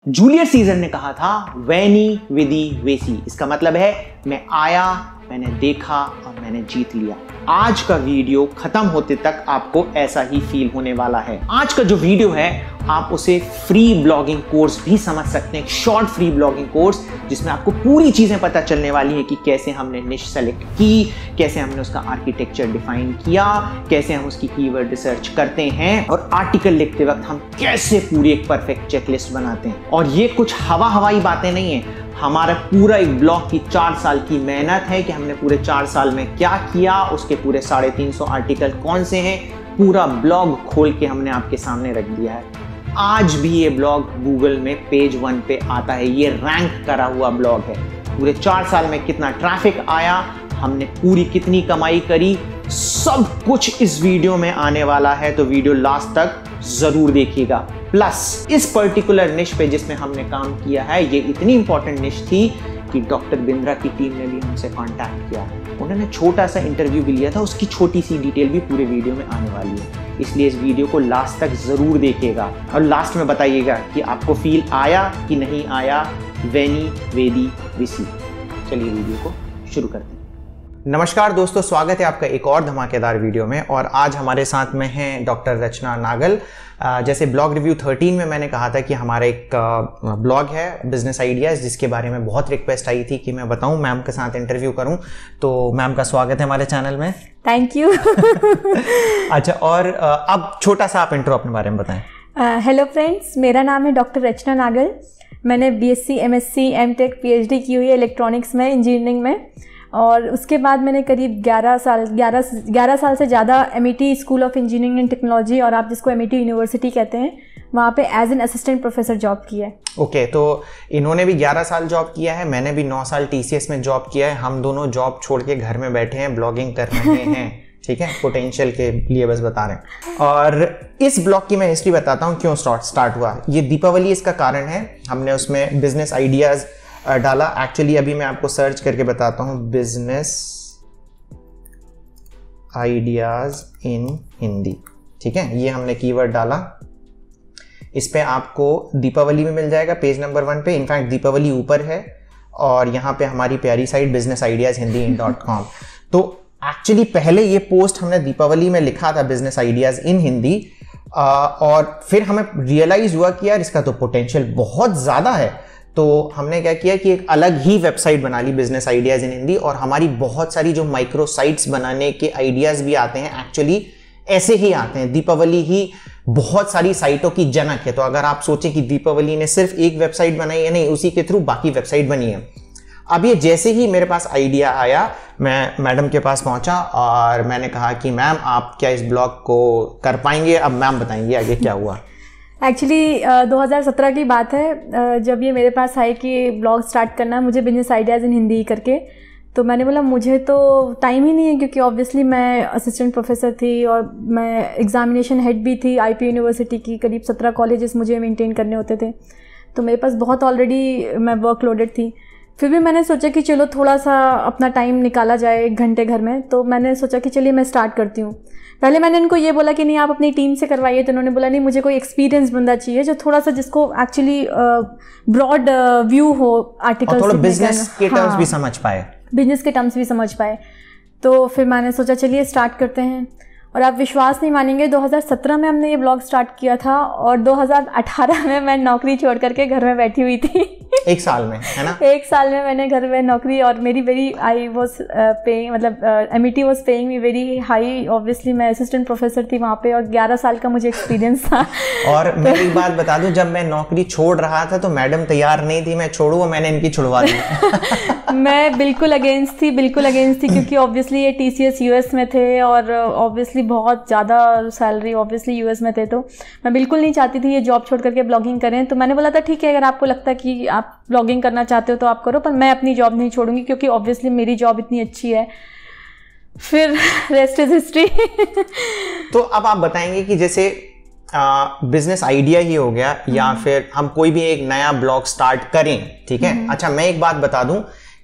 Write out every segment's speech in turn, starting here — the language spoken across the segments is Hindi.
जूलियस सीजर ने कहा था वैनी विदी वेसी। इसका मतलब है मैं आया, मैंने देखा और मैंने जीत लिया। आज का वीडियो खत्म होते तक आपको ऐसा ही फील होने वाला है। आज का जो वीडियो है आप उसे फ्री ब्लॉगिंग कोर्स भी समझ सकते हैं, शॉर्ट फ्री ब्लॉगिंग कोर्स जिसमें आपको पूरी चीजें पता चलने वाली है कि कैसे हमने निश सेलेक्ट की, कैसे हमने उसका आर्किटेक्चर डिफाइन किया, कैसे हम उसकी कीवर्ड रिसर्च करते हैं और आर्टिकल लिखते वक्त हम कैसे पूरी एक परफेक्ट चेकलिस्ट बनाते हैं। और ये कुछ हवाई बातें नहीं है, हमारा पूरा एक ब्लॉग की 4 साल की मेहनत है कि हमने पूरे 4 साल में क्या किया, उसके पूरे 350 आर्टिकल कौन से हैं, पूरा ब्लॉग खोल के हमने आपके सामने रख दिया है। आज भी ये ब्लॉग गूगल में पेज 1 पे आता है, ये रैंक करा हुआ ब्लॉग है। पूरे 4 साल में कितना ट्रैफिक आया, हमने पूरी कितनी कमाई करी, सब कुछ इस वीडियो में आने वाला है, तो वीडियो लास्ट तक जरूर देखिएगा। प्लस इस पर्टिकुलर निश पे जिसमें हमने काम किया है, ये इतनी इंपॉर्टेंट निश थी कि डॉक्टर बिंद्रा की टीम ने भी हमसे कांटेक्ट किया। उन्होंने छोटा सा इंटरव्यू भी लिया था, उसकी छोटी सी डिटेल भी पूरे वीडियो में आने वाली है, इसलिए इस वीडियो को लास्ट तक जरूर देखिएगा और लास्ट में बताइएगा कि आपको फील आया कि नहीं आया वैनी वेदी विसी। चलिए वीडियो को शुरू करते हैं। नमस्कार दोस्तों, स्वागत है आपका एक और धमाकेदार वीडियो में। और आज हमारे साथ में हैं डॉक्टर रचना नागल। जैसे ब्लॉग रिव्यू 13 में मैंने कहा था कि हमारा एक ब्लॉग है बिजनेस आइडियाज़, जिसके बारे में बहुत रिक्वेस्ट आई थी कि मैं बताऊं, मैम के साथ इंटरव्यू करूं। तो मैम का स्वागत है हमारे चैनल में। Thank you. अच्छा, और अब छोटा सा आप इंट्रो अपने बारे में बताएं। हेलो फ्रेंड्स, मेरा नाम है डॉक्टर रचना नागल। मैंने बीएससी, एमएससी, एमटेक, पीएचडी की हुई है इलेक्ट्रॉनिक्स में, इंजीनियरिंग में। और उसके बाद मैंने करीब 11 साल से ज़्यादा MET school of engineering and technology, और आप जिसको एमईटी यूनिवर्सिटी कहते हैं, वहाँ पे as an assistant professor job की है। ओके, तो इन्होंने भी 11 साल जॉब किया है, मैंने भी 9 साल टीसीएस में जॉब किया है। हम दोनों जॉब छोड़ के घर में बैठे हैं, ब्लॉगिंग कर रहे हैं। ठीक है, पोटेंशियल के लिए बस बता रहे हैं। और इस ब्लॉग की मैं हिस्ट्री बताता हूँ क्यों स्टार्ट हुआ। ये दीपावली इसका कारण है। हमने उसमें बिजनेस आइडियाज़ डाला। एक्चुअली अभी मैं आपको सर्च करके बताता हूँ, बिजनेस आइडियाज इन हिंदी। ठीक है, ये हमने कीवर्ड डाला। इस पे आपको दीपावली में मिल जाएगा पेज नंबर 1 पे। इनफैक्ट दीपावली ऊपर है और यहाँ पे हमारी प्यारी site business ideas Hindi .com। तो एक्चुअली पहले ये पोस्ट हमने दीपावली में लिखा था, बिजनेस आइडियाज इन हिंदी, और फिर हमें रियलाइज हुआ कि यार इसका तो पोटेंशियल बहुत ज़्यादा है। तो हमने क्या किया कि एक अलग ही वेबसाइट बना ली, बिजनेस आइडियाज़ इन हिंदी। और हमारी बहुत सारी जो माइक्रो साइट्स बनाने के आइडियाज़ भी आते हैं, एक्चुअली ऐसे ही आते हैं। दीपावली ही बहुत सारी साइटों की जनक है। तो अगर आप सोचें कि दीपावली ने सिर्फ एक वेबसाइट बनाई है, नहीं, उसी के थ्रू बाकी वेबसाइट बनी है। अब ये जैसे ही मेरे पास आइडिया आया, मैं मैडम के पास पहुंचा और मैंने कहा कि मैम आप क्या इस ब्लॉग को कर पाएंगे। अब मैम बताएंगे आगे क्या हुआ। एक्चुअली 2017 की बात है, जब ये मेरे पास आए कि ब्लॉग स्टार्ट करना है मुझे बिजनेस आइडियाज़ इन हिंदी करके। तो मैंने बोला मुझे तो टाइम ही नहीं है, क्योंकि ऑब्वियसली मैं असिस्टेंट प्रोफेसर थी और मैं एग्जामिनेशन हेड भी थी आईपी यूनिवर्सिटी की। करीब 17 कॉलेजेस मुझे मेंटेन करने होते थे, तो मेरे पास बहुत ऑलरेडी मैं वर्क लोडेड थी। फिर भी मैंने सोचा कि चलो थोड़ा सा अपना टाइम निकाला जाए, 1 घंटे घर में। तो मैंने सोचा कि चलिए मैं स्टार्ट करती हूँ। पहले मैंने इनको ये बोला कि नहीं आप अपनी टीम से करवाइए, तो उन्होंने बोला नहीं, मुझे कोई एक्सपीरियंस बंदा चाहिए जो थोड़ा सा, जिसको एक्चुअली ब्रॉड व्यू हो आर्टिकल, थोड़ा बिजनेस के टर्म्स भी समझ पाए, बिजनेस के टर्म्स भी समझ पाए। तो फिर मैंने सोचा चलिए स्टार्ट करते हैं। और आप विश्वास नहीं मानेंगे, 2017 में हमने ये ब्लॉग स्टार्ट किया था और 2018 में मैं नौकरी छोड़ करके घर में बैठी हुई थी। 1 साल में, है ना? 1 साल में मैंने घर में नौकरी, और मेरी आई वॉज पेइंग, मतलब MET was paying me very high. Obviously मैं असिस्टेंट प्रोफेसर थी वहाँ पे और 11 साल का मुझे एक्सपीरियंस था। और मैं एक बात बता दूं, जब मैं नौकरी छोड़ रहा था तो मैडम तैयार नहीं थी मैं छोड़ूं, और मैंने इनकी छुड़वा दी। मैं बिल्कुल अगेंस्ट थी, क्योंकि ऑब्वियसली ये टीसीएस यूएस में थे और ऑब्वियसली बहुत ज़्यादा सैलरी ऑब्वियसली यूएस में थे। तो मैं बिल्कुल नहीं चाहती थी ये जॉब छोड़ करके ब्लॉगिंग करें। तो मैंने बोला था ठीक है, अगर आपको लगता है कि आप ब्लॉगिंग करना चाहते हो तो आप करो, पर मैं अपनी जॉब नहीं छोड़ूंगी, क्योंकि ऑब्वियसली मेरी जॉब इतनी अच्छी है। फिर रेस्ट इज हिस्ट्री। तो अब आप बताएंगे कि जैसे बिजनेस आइडिया ही हो गया, या फिर हम कोई भी एक नया ब्लॉग स्टार्ट करें, ठीक है। अच्छा, मैं एक बात बता दूं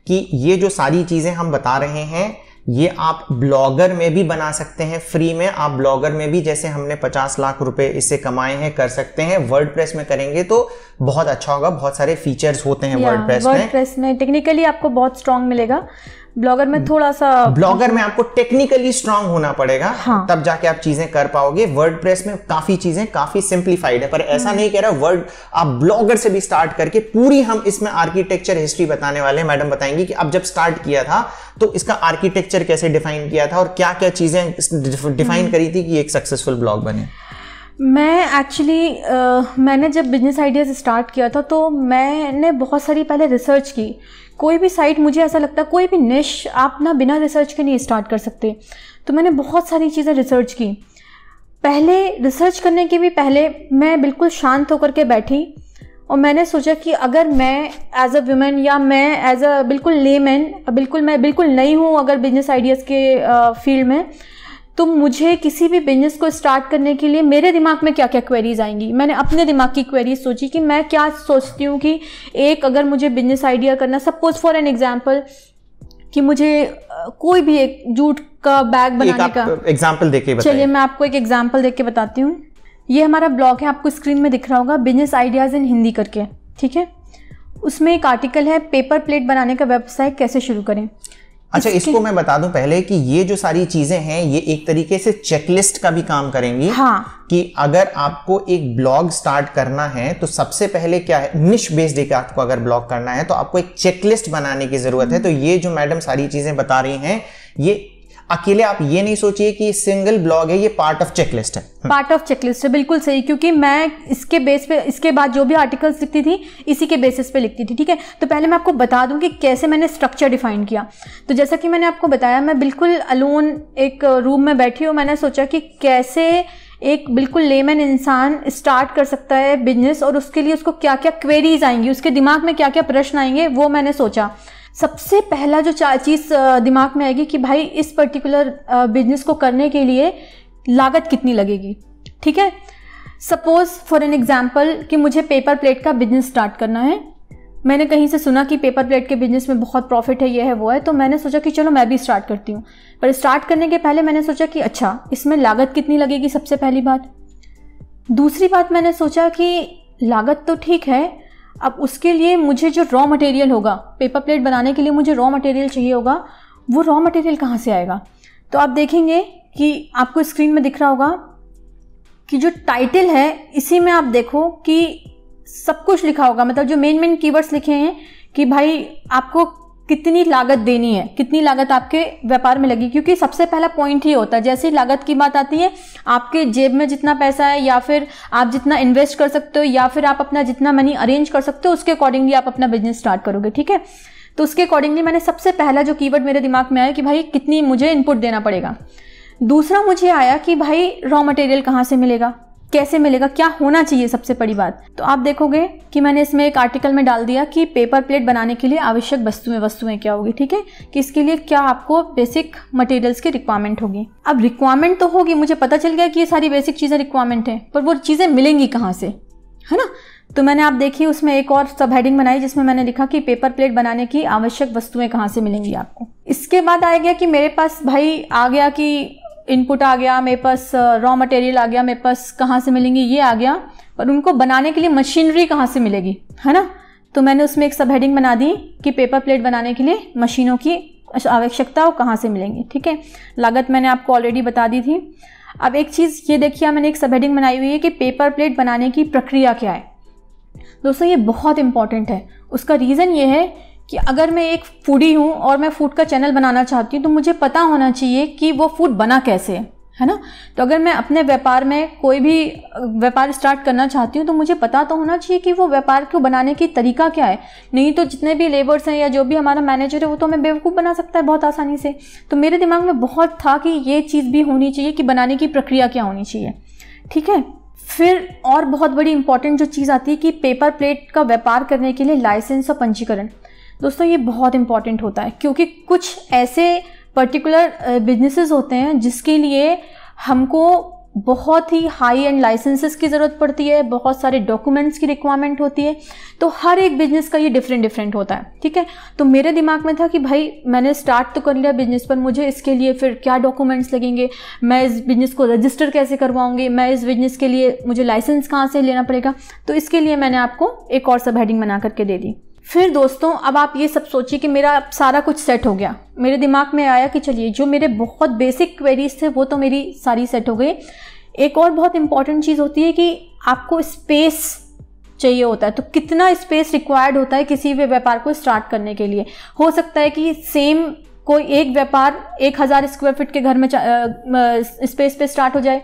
कि ये जो सारी चीजें हम बता रहे हैं, ये आप ब्लॉगर में भी बना सकते हैं फ्री में। आप ब्लॉगर में भी, जैसे हमने 50 लाख रुपए इससे कमाए हैं, कर सकते हैं। वर्डप्रेस में करेंगे तो बहुत अच्छा होगा, बहुत सारे फीचर्स होते हैं वर्डप्रेस में टेक्निकली आपको बहुत स्ट्रांग मिलेगा। ब्लॉगर में थोड़ा सा, ब्लॉगर में आपको टेक्निकली स्ट्रांग होना पड़ेगा, हाँ। तब जाके आप चीजें कर पाओगे। वर्डप्रेस में काफी चीजें काफी सिंप्लीफाइड है, पर ऐसा नहीं कह रहा आप ब्लॉगर से भी स्टार्ट करके पूरी हम इसमें आर्किटेक्चर हिस्ट्री बताने वाले हैं। मैडम बताएंगी कि अब जब स्टार्ट किया था तो इसका आर्किटेक्चर कैसे डिफाइन किया था और क्या क्या चीजें डिफाइन करी थी कि एक सक्सेसफुल ब्लॉग बने। मैं एक्चुअली मैंने जब बिजनेस आइडियाज़ स्टार्ट किया था तो मैंने बहुत सारी पहले रिसर्च की। कोई भी साइट, मुझे ऐसा लगता है कोई भी निश आप ना बिना रिसर्च के नहीं स्टार्ट कर सकते। तो मैंने बहुत सारी चीज़ें रिसर्च की। पहले रिसर्च करने के भी पहले मैं बिल्कुल शांत होकर के बैठी और मैंने सोचा कि अगर मैं एज अ वुमेन या मैं एज अ बिल्कुल लेमैन, मैं बिल्कुल नई हूँ अगर बिजनेस आइडियाज़ के फील्ड में, तो मुझे किसी भी बिजनेस को स्टार्ट करने के लिए मेरे दिमाग में क्या क्या क्वेरीज आएंगी। मैंने अपने दिमाग की क्वेरीज सोची कि मैं क्या सोचती हूँ कि एक अगर मुझे बिजनेस आइडिया करना, सपोज फॉर एन एग्जांपल कि मुझे कोई भी एक जूट का बैग बनाने का एग्जांपल देके बताइए। चलिए मैं आपको एक एग्जांपल देके बताती हूँ। ये हमारा ब्लॉग है, आपको स्क्रीन में दिख रहा होगा, बिजनेस आइडियाज़ इन हिंदी करके, ठीक है। उसमें एक आर्टिकल है, पेपर प्लेट बनाने का व्यवसाय कैसे शुरू करें। अच्छा, इसको मैं बता दूं पहले कि ये जो सारी चीजें हैं ये एक तरीके से चेकलिस्ट का भी काम करेंगी। हाँ। कि अगर आपको एक ब्लॉग स्टार्ट करना है तो सबसे पहले क्या है, निश बेस्ड एक आपको अगर ब्लॉग करना है तो आपको एक चेकलिस्ट बनाने की जरूरत है। तो ये जो मैडम सारी चीजें बता रही हैं, ये अकेले आप ये नहीं सोचिए कि सिंगल ब्लॉग है, ये पार्ट ऑफ चेकलिस्ट है। पार्ट ऑफ चेकलिस्ट है, बिल्कुल सही। क्योंकि मैं इसके बेस पे, इसके बाद जो भी आर्टिकल्स लिखती थी इसी के बेसिस पे लिखती थी, ठीक है। तो पहले मैं आपको बता दूं कि कैसे मैंने स्ट्रक्चर डिफाइन किया। तो जैसा कि मैंने आपको बताया, मैं बिल्कुल अलोन एक रूम में बैठी हूँ। मैंने सोचा कि कैसे एक बिल्कुल लेमैन इंसान स्टार्ट कर सकता है बिजनेस और उसके लिए उसको क्या क्या क्वेरीज आएंगी, उसके दिमाग में क्या क्या प्रश्न आएंगे, वो मैंने सोचा। सबसे पहला जो चीज़ दिमाग में आएगी कि भाई इस पर्टिकुलर बिजनेस को करने के लिए लागत कितनी लगेगी, ठीक है। सपोज फॉर एन एग्जांपल कि मुझे पेपर प्लेट का बिजनेस स्टार्ट करना है। मैंने कहीं से सुना कि पेपर प्लेट के बिजनेस में बहुत प्रॉफिट है, ये है वो है, तो मैंने सोचा कि चलो मैं भी स्टार्ट करती हूँ। पर स्टार्ट करने के पहले मैंने सोचा कि अच्छा इसमें लागत कितनी लगेगी, सबसे पहली बात। दूसरी बात मैंने सोचा कि लागत तो ठीक है, अब उसके लिए मुझे जो रॉ मटेरियल होगा, पेपर प्लेट बनाने के लिए मुझे रॉ मटेरियल चाहिए होगा, वो रॉ मटेरियल कहाँ से आएगा। तो आप देखेंगे कि आपको स्क्रीन में दिख रहा होगा कि जो टाइटल है इसी में आप देखो कि सब कुछ लिखा होगा, मतलब जो मेन कीवर्ड्स लिखे हैं कि भाई आपको कितनी लागत देनी है, कितनी लागत आपके व्यापार में लगी। क्योंकि सबसे पहला पॉइंट ही होता है, जैसे ही लागत की बात आती है, आपके जेब में जितना पैसा है या फिर आप जितना इन्वेस्ट कर सकते हो या फिर आप अपना जितना मनी अरेंज कर सकते हो, उसके अकॉर्डिंगली आप अपना बिजनेस स्टार्ट करोगे, ठीक है। तो उसके अकॉर्डिंगली मैंने सबसे पहला जो कीवर्ड मेरे दिमाग में आया कि भाई कितनी मुझे इनपुट देना पड़ेगा। दूसरा मुझे आया कि भाई रॉ मटेरियल कहाँ से मिलेगा, कैसे मिलेगा, क्या होना चाहिए, सबसे बड़ी बात। तो आप देखोगे कि मैंने इसमें एक आर्टिकल में डाल दिया कि पेपर प्लेट बनाने के लिए आवश्यक वस्तुएं क्या होगी, ठीक है, कि इसके लिए क्या आपको बेसिक मटेरियल्स की रिक्वायरमेंट होगी। अब रिक्वायरमेंट तो होगी, मुझे पता चल गया कि ये सारी बेसिक चीज़ें रिक्वायरमेंट है, पर वो चीज़ें मिलेंगी कहाँ से, है ना। तो मैंने आप देखिए उसमें एक और सब हेडिंग बनाई जिसमें मैंने लिखा कि पेपर प्लेट बनाने की आवश्यक वस्तुएं कहाँ से मिलेंगी आपको। इसके बाद आ गया कि मेरे पास भाई आ गया कि इनपुट आ गया, मेरे पास रॉ मटेरियल आ गया, मेरे पास कहाँ से मिलेंगी ये आ गया, पर उनको बनाने के लिए मशीनरी कहाँ से मिलेगी, है ना। तो मैंने उसमें एक सब हेडिंग बना दी कि पेपर प्लेट बनाने के लिए मशीनों की आवश्यकता हो कहाँ से मिलेंगी, ठीक है। लागत मैंने आपको ऑलरेडी बता दी थी। अब एक चीज़ ये देखिए, मैंने एक सब हेडिंग बनाई हुई है कि पेपर प्लेट बनाने की प्रक्रिया क्या है। दोस्तों ये बहुत इंपॉर्टेंट है। उसका रीज़न ये है कि अगर मैं एक फूडी हूँ और मैं फूड का चैनल बनाना चाहती हूँ तो मुझे पता होना चाहिए कि वो फूड बना कैसे है ना। तो अगर मैं अपने व्यापार में कोई भी व्यापार स्टार्ट करना चाहती हूँ तो मुझे पता तो होना चाहिए कि वो व्यापार को बनाने की तरीका क्या है। नहीं तो जितने भी लेबर्स हैं या जो भी हमारा मैनेजर है वो तो हमें बेवकूफ़ बना सकता है बहुत आसानी से। तो मेरे दिमाग में बहुत था कि ये चीज़ भी होनी चाहिए कि बनाने की प्रक्रिया क्या होनी चाहिए, ठीक है। फिर और बहुत बड़ी इंपॉर्टेंट जो चीज़ आती है कि पेपर प्लेट का व्यापार करने के लिए लाइसेंस और पंजीकरण। दोस्तों ये बहुत इंपॉर्टेंट होता है क्योंकि कुछ ऐसे पर्टिकुलर बिजनेसेस होते हैं जिसके लिए हमको बहुत ही हाई एंड लाइसेंसेस की ज़रूरत पड़ती है, बहुत सारे डॉक्यूमेंट्स की रिक्वायरमेंट होती है। तो हर एक बिजनेस का ये डिफरेंट होता है, ठीक है। तो मेरे दिमाग में था कि भाई मैंने स्टार्ट तो कर लिया बिजनेस, पर मुझे इसके लिए फिर क्या डॉक्यूमेंट्स लगेंगे, मैं इस बिजनेस को रजिस्टर कैसे करवाऊंगी, मैं इस बिजनेस के लिए मुझे लाइसेंस कहाँ से लेना पड़ेगा। तो इसके लिए मैंने आपको एक और सब हेडिंग बना करके दे दी। फिर दोस्तों अब आप ये सब सोचिए कि मेरा सारा कुछ सेट हो गया। मेरे दिमाग में आया कि चलिए जो मेरे बहुत बेसिक क्वेरीज थे वो तो मेरी सारी सेट हो गई। एक और बहुत इंपॉर्टेंट चीज़ होती है कि आपको स्पेस चाहिए होता है। तो कितना स्पेस रिक्वायर्ड होता है किसी भी व्यापार को स्टार्ट करने के लिए। हो सकता है कि सेम कोई एक व्यापार 1000 स्क्वायर फीट के घर में स्पेस पे स्टार्ट हो जाए,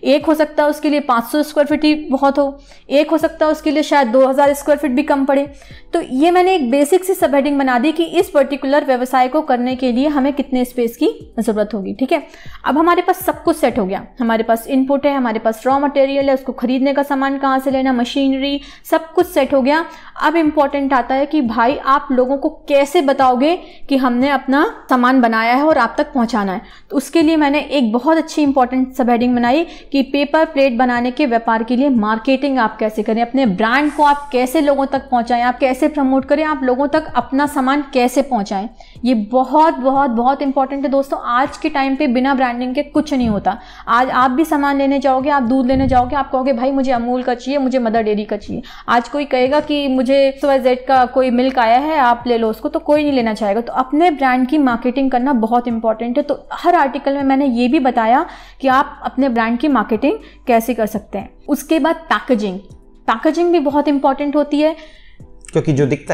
एक हो सकता है उसके लिए 500 स्क्वायर फीट ही बहुत हो, एक हो सकता है उसके लिए शायद 2000 स्क्वायर फीट भी कम पड़े। तो ये मैंने एक बेसिक सी सब हेडिंग बना दी कि इस पर्टिकुलर व्यवसाय को करने के लिए हमें कितने स्पेस की ज़रूरत होगी, ठीक है। अब हमारे पास सब कुछ सेट हो गया, हमारे पास इनपुट है, हमारे पास रॉ मटेरियल है, उसको खरीदने का सामान कहाँ से लेना, मशीनरी, सब कुछ सेट हो गया। अब इम्पॉर्टेंट आता है कि भाई आप लोगों को कैसे बताओगे कि हमने अपना सामान बनाया है और आप तक पहुँचाना है। तो उसके लिए मैंने एक बहुत अच्छी इंपॉर्टेंट सब हेडिंग बनाई कि पेपर प्लेट बनाने के व्यापार के लिए मार्केटिंग आप कैसे करें, अपने ब्रांड को आप कैसे लोगों तक पहुंचाएं, आप कैसे प्रमोट करें, आप लोगों तक अपना सामान कैसे पहुंचाएं। ये बहुत बहुत बहुत इंपॉर्टेंट है दोस्तों। आज के टाइम पे बिना ब्रांडिंग के कुछ नहीं होता। आज आप भी सामान लेने जाओगे, आप दूध लेने जाओगे, आप कहोगे भाई मुझे अमूल का चाहिए, मुझे मदर डेयरी का चाहिए। आज कोई कहेगा कि मुझे XYZ का कोई मिल्क आया है, आप ले लो उसको, तो कोई नहीं लेना चाहेगा। तो अपने ब्रांड की मार्केटिंग करना बहुत इंपॉर्टेंट है। तो हर आर्टिकल में मैंने ये भी बताया कि आप अपने ब्रांड की मार्केटिंग कैसे कर सकते हैं। उसके बाद पैकेजिंग भी बहुत इंपॉर्टेंट होती है, क्योंकि जो दिखता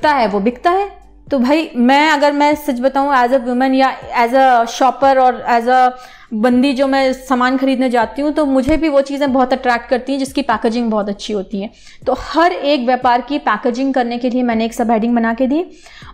है वो बिकता है। तो भाई अगर मैं सच बताऊं, एज अ वुमेन या एज अ शॉपर और एज अ बंदी जो मैं सामान खरीदने जाती हूँ, तो मुझे भी वो चीज़ें बहुत अट्रैक्ट करती हैं जिसकी पैकेजिंग बहुत अच्छी होती है। तो हर एक व्यापार की पैकेजिंग करने के लिए मैंने एक सब हेडिंग बना के दी।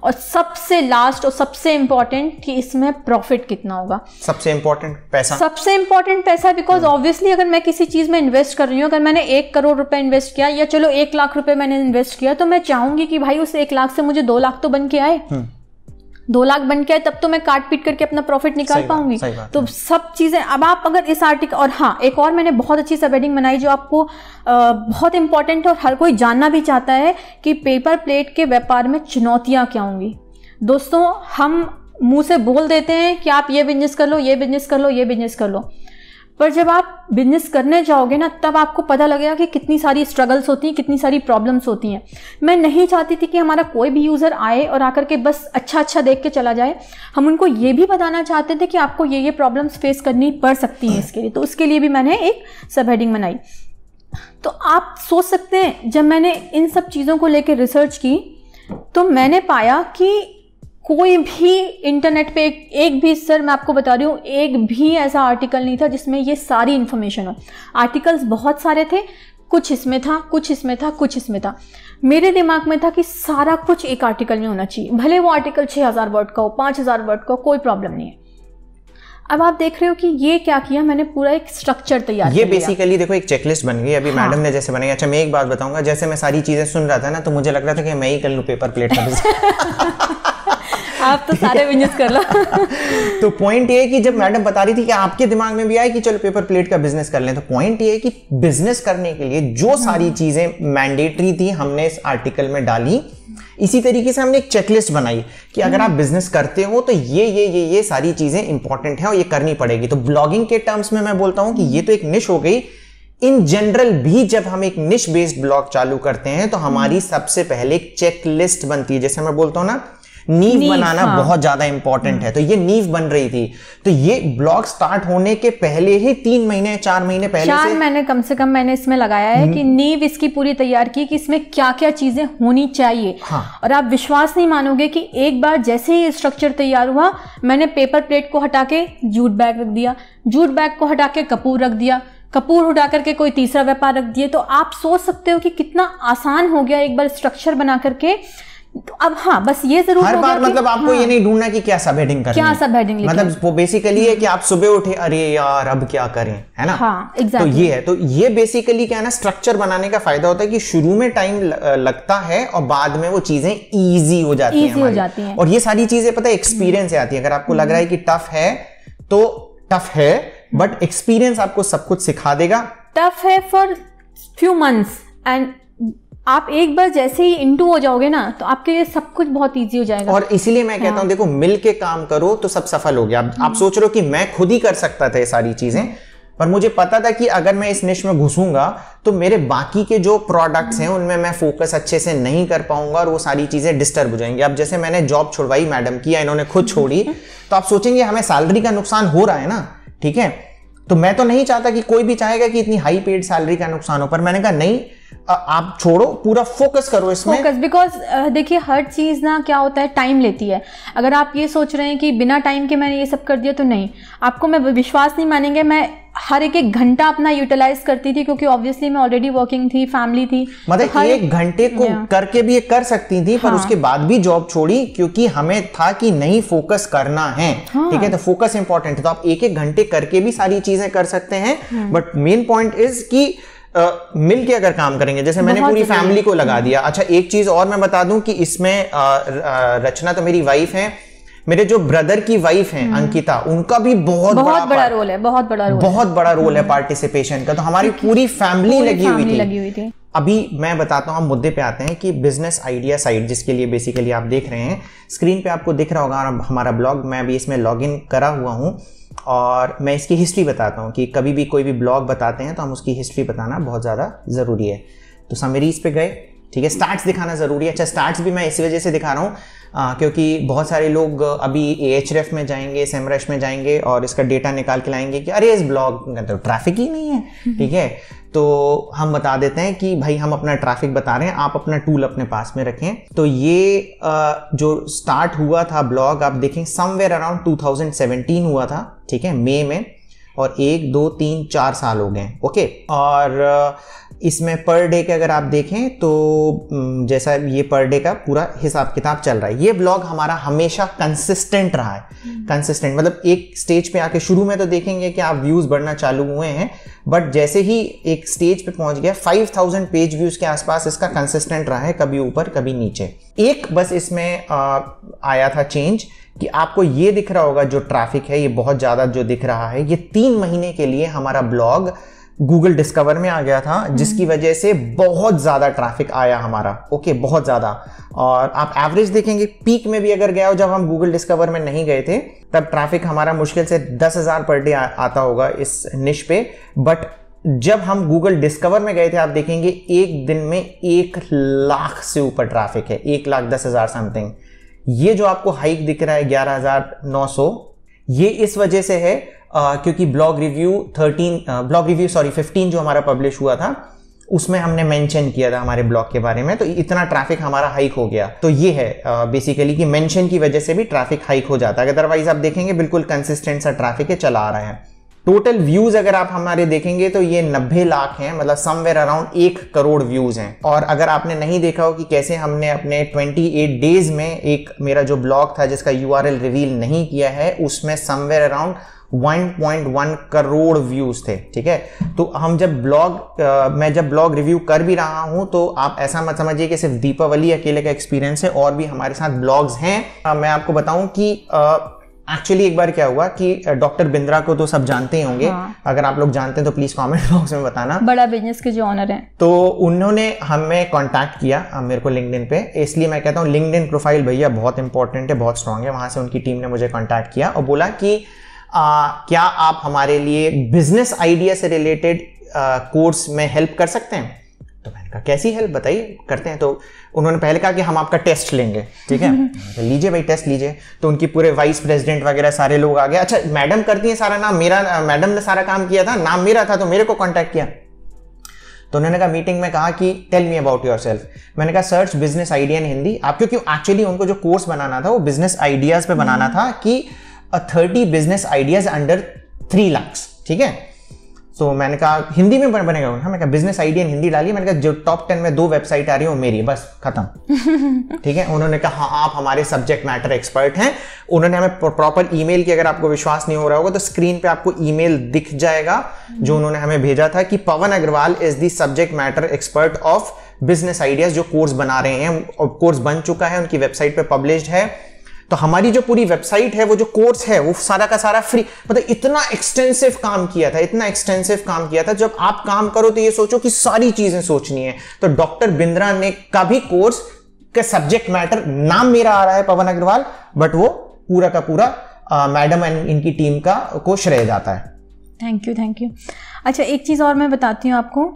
और सबसे लास्ट और सबसे इंपॉर्टेंट कि इसमें प्रॉफिट कितना होगा। सबसे इंपॉर्टेंट पैसा, बिकॉज ऑब्वियसली अगर मैं किसी चीज़ में इन्वेस्ट कर रही हूँ, अगर मैंने 1 करोड़ रुपए इन्वेस्ट किया या चलो 1 लाख रुपए मैंने इन्वेस्ट किया, तो मैं चाहूंगी कि भाई उस 1 लाख से मुझे 2 लाख तो बन के आए। 2 लाख बन के आए तब तो मैं काट पीट करके अपना प्रॉफिट निकाल पाऊंगी। तो सब चीजें अब आप अगर इस आर्टिकल, और हाँ एक और मैंने बहुत अच्छी सब हेडिंग बनाई जो आपको बहुत इंपॉर्टेंट और हर कोई जानना भी चाहता है कि पेपर प्लेट के व्यापार में चुनौतियां क्या होंगी। दोस्तों हम मुंह से बोल देते हैं कि आप ये बिजनेस कर लो, ये बिजनेस कर लो, ये बिजनेस कर लो, पर जब आप बिजनेस करने जाओगे ना तब आपको पता लगेगा कि कितनी सारी स्ट्रगल्स होती हैं, कितनी सारी प्रॉब्लम्स होती हैं। मैं नहीं चाहती थी कि हमारा कोई भी यूज़र आए और आकर के बस अच्छा देख के चला जाए। हम उनको ये भी बताना चाहते थे कि आपको ये प्रॉब्लम्स फेस करनी पड़ सकती हैं इसके लिए। तो उसके लिए भी मैंने एक सब हेडिंग बनाई। तो आप सोच सकते हैं जब मैंने इन सब चीज़ों को लेकर रिसर्च की तो मैंने पाया कि कोई भी इंटरनेट पे एक भी, सर मैं आपको बता रही हूँ, एक भी ऐसा आर्टिकल नहीं था जिसमें ये सारी इन्फॉर्मेशन हो। आर्टिकल्स बहुत सारे थे, कुछ इसमें था, कुछ इसमें था, कुछ इसमें था। मेरे दिमाग में था कि सारा कुछ एक आर्टिकल में होना चाहिए, भले वो आर्टिकल 6000 वर्ड का हो, 5000 वर्ड का हो, कोई प्रॉब्लम नहीं है। अब आप देख रहे हो कि ये क्या किया, मैंने पूरा एक स्ट्रक्चर तैयार किया। ये बेसिकली देखो एक चेकलिस्ट बन गई अभी। हाँ। मैडम ने जैसे बनाई। अच्छा मैं एक बात बताऊंगा, जैसे मैं सारी चीजें सुन रहा था ना तो मुझे लग रहा था कि मैं ही कर लूं पेपर प्लेट का बिजनेस। आप तो सारे बिजनेस कर लो। तो पॉइंट ये है कि जब मैडम बता रही थी कि आपके दिमाग में भी आया कि चलो पेपर प्लेट का बिजनेस कर लें, तो पॉइंट ये है कि बिजनेस करने के लिए जो सारी चीजें मैंडेटरी थी हमने इस आर्टिकल में डाली। इसी तरीके से हमने एक चेकलिस्ट बनाई कि अगर आप बिजनेस करते हो तो ये सारी चीजें इंपॉर्टेंट है और ये करनी पड़ेगी। तो ब्लॉगिंग के टर्म्स में मैं बोलता हूं कि ये तो एक निश हो गई। इन जनरल भी जब हम एक निश बेस्ड ब्लॉग चालू करते हैं तो हमारी सबसे पहले एक चेकलिस्ट बनती है। जैसे मैं बोलता हूं ना, नींव बनाना। हाँ। बहुत ज्यादा इंपॉर्टेंट है। तो ये नींव बन रही थी। तो ये ब्लॉग स्टार्ट होने के पहले ही 3 महीने 4 महीने पहले 4 महीने कम से कम मैंने इसमें लगाया है कि नींव इसकी पूरी तैयार की कि इसमें क्या क्या चीजें होनी चाहिए। हाँ। और आप विश्वास नहीं मानोगे कि एक बार जैसे ही स्ट्रक्चर तैयार हुआ, मैंने पेपर प्लेट को हटा के जूट बैग रख दिया, जूट बैग को हटा के कपूर रख दिया, कपूर उठा करके कोई तीसरा व्यापार रख दिए। तो आप सोच सकते हो कि कितना आसान हो गया एक बार स्ट्रक्चर बना करके। तो अब हाँ बस ये जरूर हर बार मतलब आपको हाँ, ये नहीं ढूंढना कि क्या सब हेडिंग करनी है, क्या सब हेडिंग मतलब वो बेसिकली है कि आप सुबह उठे, अरे यार अब क्या करें, है ना। हाँ, exactly. तो ये है। तो ये बेसिकली क्या है ना, स्ट्रक्चर बनाने का फायदा होता है कि शुरू में टाइम लगता है और बाद में वो चीजें इजी हो जाती हैं। और ये सारी चीजें पता है एक्सपीरियंस से आती है। अगर आपको लग रहा है कि टफ है तो टफ है, बट एक्सपीरियंस आपको सब कुछ सिखा देगा। टफ है फॉर फ्यू मंथ्स एंड आप एक बार जैसे ही इनटू हो जाओगे ना तो आपके लिए सब कुछ बहुत इजी हो जाएगा। और इसीलिए मैं कहता हूं देखो, मिल के काम करो तो सब सफल हो गया। आप सोच रहे हो कि मैं खुद ही कर सकता था ये सारी चीजें, पर मुझे पता था कि अगर मैं इस निश में घुसूंगा तो मेरे बाकी के जो प्रोडक्ट्स हैं उनमें मैं फोकस अच्छे से नहीं कर पाऊंगा और वो सारी चीजें डिस्टर्ब हो जाएंगी। अब जैसे मैंने जॉब छुड़वाई मैडम की या इन्होंने खुद छोड़ी तो आप सोचेंगे हमें सैलरी का नुकसान हो रहा है ना, ठीक है, तो मैं तो नहीं चाहता कि कोई भी चाहेगा कि इतनी हाई पेड सैलरी का नुकसान हो, पर मैंने कहा नहीं, आप छोड़ो, पूरा फोकस करो इसमें। फोकस, बिकॉज देखिए हर चीज़ ना क्या होता है, टाइम लेती है। अगर आप ये सोच रहे हैं कि बिना टाइम के मैंने ये सब कर दिया तो नहीं, आपको मैं विश्वास नहीं मानेंगे, मैं हर एक घंटा अपना यूटिलाइज करती थी क्योंकि ऑब्वियसली मैं ऑलरेडी वर्किंग थी, फैमिली थी। मतलब तो एक घंटे को करके भी ये कर सकती थी, पर उसके बाद भी जॉब छोड़ी क्योंकि हमें था कि नहीं फोकस करना है, ठीक है, तो फोकस इंपॉर्टेंट है। तो आप एक एक घंटे करके भी सारी चीजें कर सकते हैं, बट मेन पॉइंट इज कि मिल के अगर काम करेंगे, जैसे मैंने पूरी फैमिली को लगा दिया। अच्छा एक चीज और मैं बता दूं कि इसमें रचना तो मेरी वाइफ है, मेरे जो ब्रदर की वाइफ हैं अंकिता, उनका भी बहुत बड़ा रोल है, बहुत बड़ा रोल है पार्टिसिपेशन का। तो हमारी पूरी फैमिली लगी हुई थी। अभी मैं बताता हूँ, हम मुद्दे पे आते हैं कि बिजनेस आइडिया साइट, जिसके लिए बेसिकली आप देख रहे हैं स्क्रीन पे, आपको दिख रहा होगा हमारा ब्लॉग। मैं अभी इसमें लॉगिन करा हुआ हूँ और मैं इसकी हिस्ट्री बताता हूँ कि कभी भी कोई भी ब्लॉग बताते हैं तो हम उसकी हिस्ट्री बताना बहुत ज़्यादा ज़रूरी है। तो समरीज पे गए, ठीक है, स्टार्ट्स दिखाना ज़रूरी है। अच्छा स्टार्ट्स भी मैं इस वजह से दिखा रहा हूँ क्योंकि बहुत सारे लोग अभी Ahref में जाएंगे, SEMrush में जाएंगे और इसका डेटा निकाल के लाएंगे कि अरे इस ब्लॉग में तो ट्रैफिक ही नहीं है, ठीक है। तो हम बता देते हैं कि भाई हम अपना ट्रैफिक बता रहे हैं, आप अपना टूल अपने पास में रखें। तो ये जो स्टार्ट हुआ था ब्लॉग, आप देखें समवेयर अराउंड 2017 हुआ था, ठीक है, मई में, और 1 2 3 4 साल हो गए, ओके। और इसमें पर डे के अगर आप देखें तो जैसा ये पर डे का पूरा हिसाब किताब चल रहा है। ये ब्लॉग हमारा हमेशा कंसिस्टेंट रहा है। कंसिस्टेंट मतलब एक स्टेज पे आके शुरू में तो देखेंगे कि आप व्यूज बढ़ना चालू हुए हैं, बट जैसे ही एक स्टेज पे पहुंच गया 5000 पेज व्यूज के आसपास इसका कंसिस्टेंट रहा है, कभी ऊपर कभी नीचे। एक बस इसमें आया था चेंज कि आपको ये दिख रहा होगा जो ट्रैफिक है ये बहुत ज़्यादा जो दिख रहा है, ये 3 महीने के लिए हमारा ब्लॉग गूगल डिस्कवर में आ गया था, जिसकी वजह से बहुत ज़्यादा ट्रैफिक आया हमारा, ओके, बहुत ज़्यादा। और आप एवरेज देखेंगे पीक में भी अगर गया हो, जब हम गूगल डिस्कवर में नहीं गए थे तब ट्रैफिक हमारा मुश्किल से 10,000 पर डे आता होगा इस निश पे, बट जब हम गूगल डिस्कवर में गए थे आप देखेंगे एक दिन में 1 लाख से ऊपर ट्रैफिक है, 1,10,000 समथिंग। ये जो आपको हाइक दिख रहा है 11,900, ये इस वजह से है क्योंकि ब्लॉग रिव्यू 15 जो हमारा पब्लिश हुआ था उसमें हमने मेंशन किया था हमारे ब्लॉग के बारे में, तो इतना ट्रैफिक हमारा हाइक हो गया। तो ये है बेसिकली कि मेंशन की वजह से भी ट्रैफिक हाइक हो जाता है, अदरवाइज आप देखेंगे बिल्कुल कंसिस्टेंट सा ट्रैफिक है, चला आ रहा है। टोटल व्यूज अगर आप हमारे देखेंगे तो ये 90 लाख हैं, मतलब समवेयर अराउंड 1 करोड़ व्यूज हैं। और अगर आपने नहीं देखा हो कि कैसे हमने अपने 28 डेज में एक मेरा जो ब्लॉग था जिसका URL रिवील नहीं किया है, उसमें समवेयर अराउंड 1.1 करोड़ व्यूज थे, ठीक है। तो हम जब मैं जब ब्लॉग रिव्यू कर भी रहा हूं तो आप ऐसा मत समझिए कि सिर्फ दीपावली अकेले का एक्सपीरियंस है, और भी हमारे साथ ब्लॉग्स हैं। मैं आपको बताऊं कि एक्चुअली एक बार क्या हुआ कि डॉक्टर बिंद्रा को तो सब जानते ही होंगे, अगर आप लोग जानते हैं तो प्लीज कमेंट बॉक्स में बताना, बड़ा बिजनेस के जो ऑनर हैं। तो उन्होंने हमें कांटेक्ट किया मेरे को लिंक्डइन पे, इसलिए मैं कहता हूँ लिंक्डइन प्रोफाइल भैया बहुत इंपॉर्टेंट है, बहुत स्ट्रांग है। वहां से उनकी टीम ने मुझे कॉन्टैक्ट किया और बोला कि क्या आप हमारे लिए बिजनेस आइडिया से रिलेटेड कोर्स में हेल्प कर सकते हैं। तो मैंने कहा कैसी हेल्प बताइए, करते हैं। तो उन्होंने पहले कहा कि हम आपका टेस्ट लेंगे, ठीक है। लीजिए भाई टेस्ट लीजिए। तो उनकी पूरे वाइस प्रेसिडेंट वगैरह सारे लोग आ गए। अच्छा मैडम करती है सारा, नाम मेरा, मैडम ने सारा काम किया था, नाम मेरा था, तो मेरे को कॉन्टैक्ट किया। तो उन्होंने कहा मीटिंग में कहा कि टेल मी अबाउट योरसेल्फ। मैंने कहा search business idea in Hindi. आप क्योंकि एक्चुअली उनको जो कोर्स बनाना था वो बिजनेस आइडियाज पे बनाना था कि 30 बिजनेस आइडियाज अंडर 3 लाख, ठीक है। तो मैंने कहा हिंदी में बनेगा। मैंने कहा बिजनेस आइडिया इन हिंदी डालिए। मैंने कहा जो टॉप 10 में 2 वेबसाइट आ रही हो मेरी, बस खत्म, ठीक है। उन्होंने कहा हाँ आप हमारे सब्जेक्ट मैटर एक्सपर्ट हैं। उन्होंने हमें प्रॉपर ईमेल की, अगर आपको विश्वास नहीं हो रहा होगा तो स्क्रीन पे आपको ईमेल दिख जाएगा जो उन्होंने हमें भेजा था कि Pawan Agarwal is the subject matter expert of business ideas, जो कोर्स बना रहे हैं। कोर्स बन चुका है, उनकी वेबसाइट पे पब्लिश्ड है। तो हमारी जो पूरी वेबसाइट है, वो जो कोर्स है, वो सारा का सारा फ्री। मतलब इतना एक्सटेंसिव काम किया था, इतना एक्सटेंसिव काम किया था। जब आप काम करो तो ये सोचो कि सारी चीजें सोचनी है। तो डॉक्टर बिंद्रा ने का भी कोर्स का सब्जेक्ट मैटर, नाम मेरा आ रहा है पवन अग्रवाल, बट वो पूरा का पूरा मैडम एंड इनकी टीम को श्रेय जाता है। Thank you. अच्छा, एक चीज़ और मैं बताती हूँ आपको।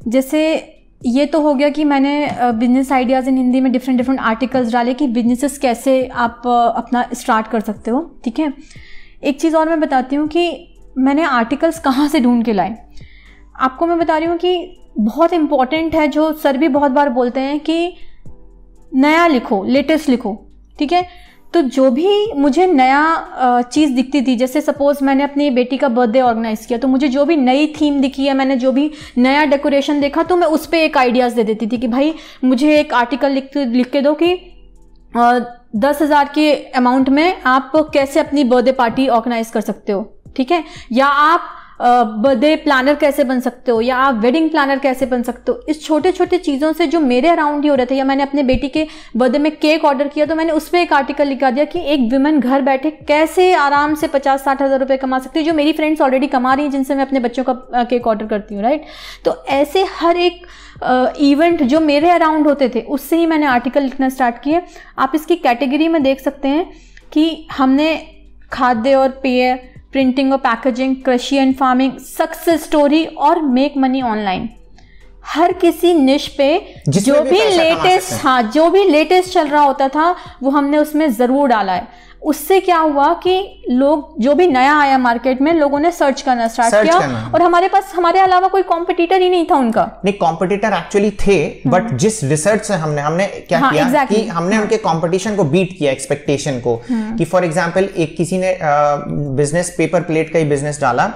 जैसे ये तो हो गया कि मैंने बिजनेस आइडियाज़ इन हिंदी में डिफरेंट आर्टिकल्स डाले कि बिजनेसेस कैसे आप अपना स्टार्ट कर सकते हो, ठीक है। एक चीज़ और मैं बताती हूँ कि मैंने आर्टिकल्स कहाँ से ढूंढ के लाए। आपको मैं बता रही हूँ कि बहुत इम्पॉर्टेंट है, जो सर भी बहुत बार बोलते हैं कि नया लिखो, लेटेस्ट लिखो, ठीक है। तो जो भी मुझे नया चीज़ दिखती थी, जैसे सपोज मैंने अपनी बेटी का बर्थडे ऑर्गेनाइज किया, तो मुझे जो भी नई थीम दिखी है, मैंने जो भी नया डेकोरेशन देखा, तो मैं उस पर एक आइडियाज़ दे देती थी कि भाई मुझे एक आर्टिकल लिख के दो कि 10,000 के अमाउंट में आप कैसे अपनी बर्थडे पार्टी ऑर्गेनाइज कर सकते हो, ठीक है। या आप बर्थडे प्लानर कैसे बन सकते हो, या आप वेडिंग प्लानर कैसे बन सकते हो। इस छोटे छोटे चीज़ों से जो मेरे अराउंड ही हो रहे थे, या मैंने अपने बेटी के बर्थडे में केक ऑर्डर किया, तो मैंने उस पर एक आर्टिकल लिखा दिया कि एक वुमेन घर बैठे कैसे आराम से 50-60 हज़ार रुपये कमा सकती है, जो मेरी फ्रेंड्स ऑलरेडी कमा रही हैं, जिनसे मैं अपने बच्चों का केक ऑर्डर करती हूँ, राइट। तो ऐसे हर एक इवेंट जो मेरे अराउंड होते थे, उससे ही मैंने आर्टिकल लिखना स्टार्ट किए। आप इसकी कैटेगरी में देख सकते हैं कि हमने खाद्य और पेय, प्रिंटिंग और पैकेजिंग, कृषि एंड फार्मिंग, सक्सेस स्टोरी और मेक मनी ऑनलाइन, हर किसी निश पे जो भी लेटेस्ट चल रहा होता था वो हमने उसमें ज़रूर डाला है। उससे क्या हुआ कि लोग, जो भी नया आया मार्केट में, लोगों ने सर्च करना स्टार्ट किया, और हमारे पास हमारे अलावा कोई कॉम्पिटिटर ही नहीं था उनका। नहीं, कॉम्पिटिटर एक्चुअली थे, बट जिस रिसर्च से हमने क्या किया exactly. कि हमने उनके कंपटीशन को बीट किया, एक्सपेक्टेशन को। कि फॉर एग्जांपल एक किसी ने बिजनेस, पेपर प्लेट का ही बिजनेस डाला,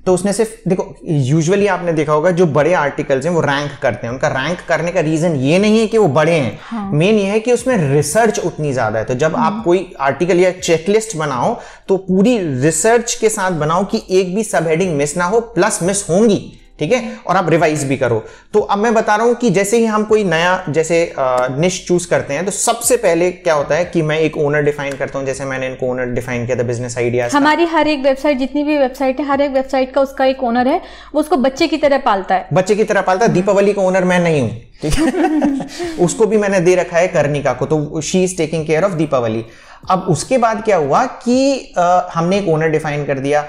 तो उसने सिर्फ, देखो यूजुअली आपने देखा होगा जो बड़े आर्टिकल्स हैं वो रैंक करते हैं। उनका रैंक करने का रीजन ये नहीं है कि वो बड़े हैं, मेन ये है कि उसमें रिसर्च उतनी ज्यादा है। तो जब आप कोई आर्टिकल या चेकलिस्ट बनाओ तो पूरी रिसर्च के साथ बनाओ कि एक भी सब हेडिंग मिस ना हो, प्लस मिस होंगी, ठीक है, और आप रिवाइज भी करो। तो अब मैं बता रहा हूं कि जैसे ही हम कोई नया जैसे निश चूज करते हैं, तो सबसे पहले क्या होता है कि मैं एक ओनर डिफाइन करता हूं। जैसे मैंने इनको ओनर डिफाइन किया था बिजनेस आइडियाज। हमारी हर एक वेबसाइट, जितनी भी वेबसाइट है, हर एक वेबसाइट का उसका एक ओनर है, वो उसको बच्चे की तरह पालता है। बच्चे की तरह पालता है। दीपावली का ओनर मैं नहीं हूं, ठीक है। उसको भी मैंने दे रखा है कर्णिका को, तो she is taking care of Deepawali. अब उसके बाद क्या हुआ कि हमने एक ओनर डिफाइन कर दिया।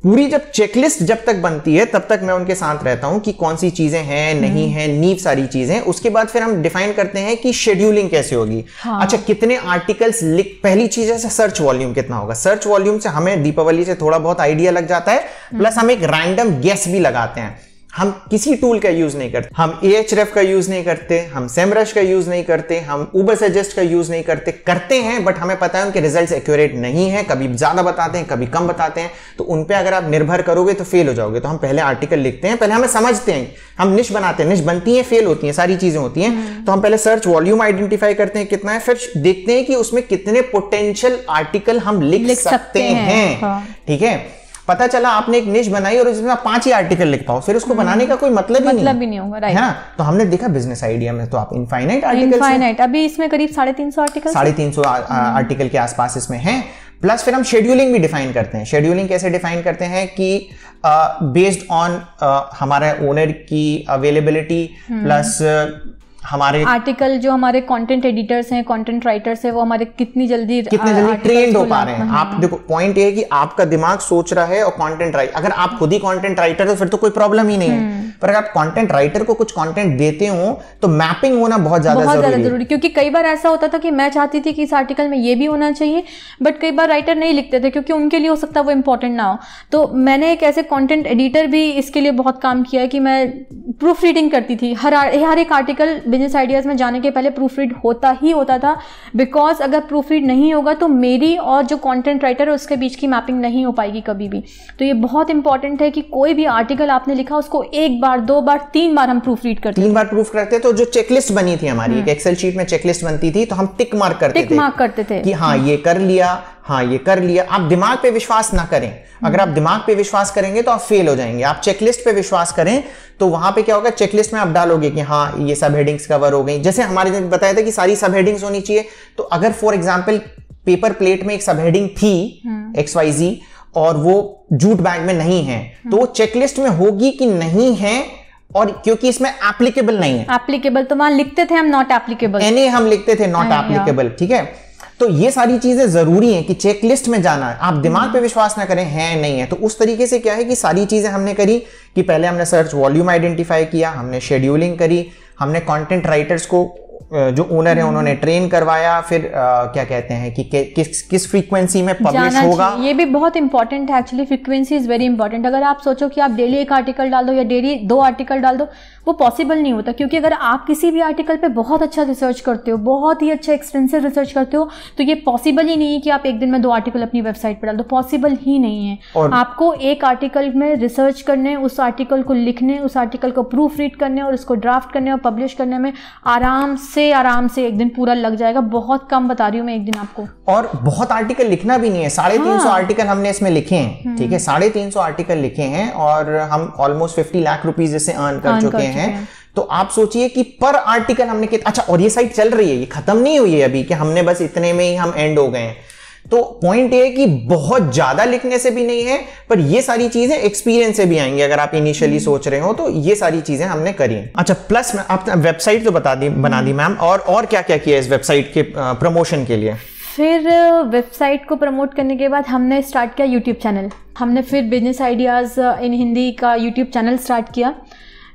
पूरी जब चेकलिस्ट जब तक बनती है तब तक मैं उनके साथ रहता हूं कि कौन सी चीजें हैं, नहीं है, नीव सारी चीजें। उसके बाद फिर हम डिफाइन करते हैं कि शेड्यूलिंग कैसे होगी। हाँ। अच्छा, कितने आर्टिकल्स लिख, पहली चीज है सर्च वॉल्यूम कितना होगा। सर्च वॉल्यूम से हमें दीपावली से थोड़ा बहुत आइडिया लग जाता है, प्लस हम एक रैंडम गेस भी लगाते हैं। हम किसी टूल का यूज नहीं करते, हम Ahref का यूज नहीं करते, हम SEMrush का यूज नहीं करते, हम Ubersuggest का यूज नहीं करते हैं, बट हमें पता है उनके रिजल्ट्स एक्यूरेट नहीं है, कभी ज्यादा बताते हैं, कभी कम बताते हैं। तो उन पे अगर आप निर्भर करोगे तो फेल हो जाओगे। तो हम पहले आर्टिकल लिखते हैं, पहले हमें समझते हैं, हम निश बनाते हैं, निश बनती है, फेल होती है, सारी चीजें होती हैं। तो हम पहले सर्च वॉल्यूम आइडेंटिफाई करते हैं कितना है, फिर देखते हैं कि उसमें कितने पोटेंशियल आर्टिकल हम लिख सकते हैं, ठीक है। पता चला आपने एक निश बनाई और उसमें आप 5 ही आर्टिकल लिख पाओ, फिर उसको बनाने का कोई मतलब ही नहीं होगा, राइट। है ना। तो हमने देखा बिजनेस आइडिया में तो आप इनफाइनाइट आर्टिकल, अभी इसमें करीब 350 आर्टिकल, 350 आर्टिकल के आसपास इसमें हैं। प्लस फिर हम शेड्यूलिंग भी डिफाइन करते हैं। शेड्यूलिंग कैसे डिफाइन करते हैं कि बेस्ड ऑन हमारे ओनर की अवेलेबिलिटी, प्लस हमारे आर्टिकल, जो हमारे कंटेंट एडिटर्स हैं, कंटेंट राइटर्स हैं, वो हमारे कितनी जल्दी ट्रेंड हो पा रहे हैं। आप देखो, पॉइंट ये है कि आपका दिमाग सोच रहा है और कंटेंट राइटर, अगर आप खुद ही कंटेंट राइटर हो फिर तो कोई प्रॉब्लम ही नहीं है। पर अगर आप कंटेंट राइटर को कुछ कंटेंट देते हो तो मैपिंग होना बहुत ज्यादा जरूरी। क्योंकि कई बार ऐसा होता था कि मैं चाहती थी कि इस आर्टिकल में ये भी होना चाहिए, बट कई बार राइटर नहीं लिखते थे क्योंकि उनके लिए हो सकता है वो इंपॉर्टेंट ना हो। तो मैंने एक ऐसे कंटेंट एडिटर भी इसके लिए बहुत काम किया है कि मैं प्रूफ रीडिंग करती थी। हर एक आर्टिकल बिजनेस आइडियाज में जाने के पहले प्रूफ रीड होता था, बिकॉज अगर प्रूफ रीड नहीं होगा तो मेरी और जो कंटेंट राइटर है उसके बीच की मैपिंग नहीं हो पाएगी कभी भी। तो ये बहुत इंपॉर्टेंट है कि कोई भी आर्टिकल आपने लिखा उसको 1 बार, 2 बार, 3 बार हम प्रूफ रीड करते हैं। 3 बार प्रूफ करते हैं। तो जो चेकलिस्ट बनी थी हमारी, एक एक्सेल शीट में चेकलिस्ट बनती थी, तो हम टिक मार्क करते थे कि हाँ ये कर लिया, हाँ ये कर लिया। आप दिमाग पे विश्वास ना करें। अगर आप दिमाग पे विश्वास करेंगे तो आप फेल हो जाएंगे। आप चेकलिस्ट पे विश्वास करें तो वहां पे क्या होगा, चेकलिस्ट में आप डालोगे कि हाँ ये सब हेडिंग्स कवर हो गई। जैसे हमारे ने बताया था कि सारी सब हेडिंग्स होनी चाहिए। तो अगर फॉर एग्जांपल पेपर प्लेट में एक सब हेडिंग थी XYZ और वो जूट बैग में नहीं है, तो वो चेकलिस्ट में होगी कि नहीं है, और क्योंकि इसमें एप्लीकेबल नहीं है, एप्लीकेबल तो वहां लिखते थे हम नॉट एप्लीकेबल, हम लिखते थे नॉट एप्लीकेबल, ठीक है। तो ये सारी चीजें जरूरी हैं कि चेकलिस्ट में जाना है, आप दिमाग पे विश्वास ना करें है नहीं है। तो उस तरीके से क्या है कि सारी चीजें हमने करी कि पहले हमने सर्च वॉल्यूम आइडेंटिफाई किया, हमने शेड्यूलिंग करी, हमने कंटेंट राइटर्स को जो ओनर है उन्होंने ट्रेन करवाया, फिर क्या कहते हैं कि किस फ्रीक्वेंसी में पब्लिश होगा। ये भी बहुत इंपॉर्टेंट है actually, frequency is very important. अगर आप सोचो कि आप डेली एक आर्टिकल डाल दो या डेली 2 आर्टिकल डाल दो, वो पॉसिबल नहीं होता, क्योंकि अगर आप किसी भी आर्टिकल पे बहुत अच्छा रिसर्च करते हो, बहुत ही अच्छा एक्सटेंसिव रिसर्च करते हो, तो ये पॉसिबल ही नहीं है कि आप एक दिन में 2 आर्टिकल अपनी वेबसाइट पर डाल दो, पॉसिबल ही नहीं है। आपको एक आर्टिकल में रिसर्च करने, उस आर्टिकल को लिखने, उस आर्टिकल को प्रूफ रीड करने और उसको ड्राफ्ट करने और पब्लिश करने में आराम से एक दिन पूरा लग जाएगा। बहुत कम बता रही हूँ मैं एक दिन आपको। और बहुत आर्टिकल लिखना भी नहीं है, 350 आर्टिकल हमने इसमें लिखे हैं, ठीक है, 350 आर्टिकल लिखे हैं और हम ऑलमोस्ट 50 लाख रुपीस इससे अर्न कर चुके हैं। तो आप सोचिए कि पर आर्टिकल हमने अच्छा, और ये साइट चल रही है, ये खत्म नहीं हुई है अभी कि हमने बस इतने में ही हम एंड हो गए हैं। तो पॉइंट ये है कि बहुत ज्यादा लिखने से भी नहीं है, पर ये सारी चीजें एक्सपीरियंस से भी आएंगी। अगर आप इनिशियली सोच रहे हो तो ये सारी चीजें हमने करी हैं। अच्छा, प्लस में आप वेबसाइट तो बना दी मैम, और क्या क्या किया इस वेबसाइट के प्रमोशन के लिए? फिर वेबसाइट को प्रमोट करने के बाद हमने स्टार्ट किया यूट्यूब चैनल। हमने फिर बिजनेस आइडियाज इन हिंदी का यूट्यूब चैनल स्टार्ट किया।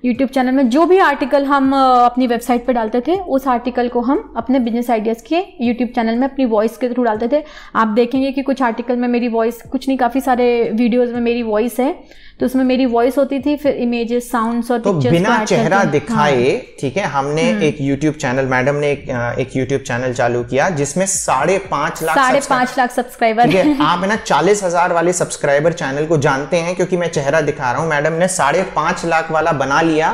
यूट्यूब चैनल में जो भी आर्टिकल हम अपनी वेबसाइट पर डालते थे, उस आर्टिकल को हम अपने बिजनेस आइडियाज़ के यूट्यूब चैनल में अपनी वॉइस के थ्रू डालते थे। आप देखेंगे कि कुछ आर्टिकल में मेरी वॉइस, कुछ नहीं काफ़ी सारे वीडियोज़ में मेरी वॉइस है, तो उसमें मेरी वॉइस होती थी, फिर इमेजेस, साउंड्स और पिक्चर्स, तो बिना चेहरा दिखाए, ठीक है, हमने एक यूट्यूब चैनल, मैडम ने एक यूट्यूब चैनल चालू किया जिसमें 5.5 लाख सब्सक्राइबर है। आप है ना 40,000 वाले सब्सक्राइबर चैनल को जानते हैं, क्योंकि मैं चेहरा दिखा रहा हूं, मैडम ने 5.5 लाख वाला बना लिया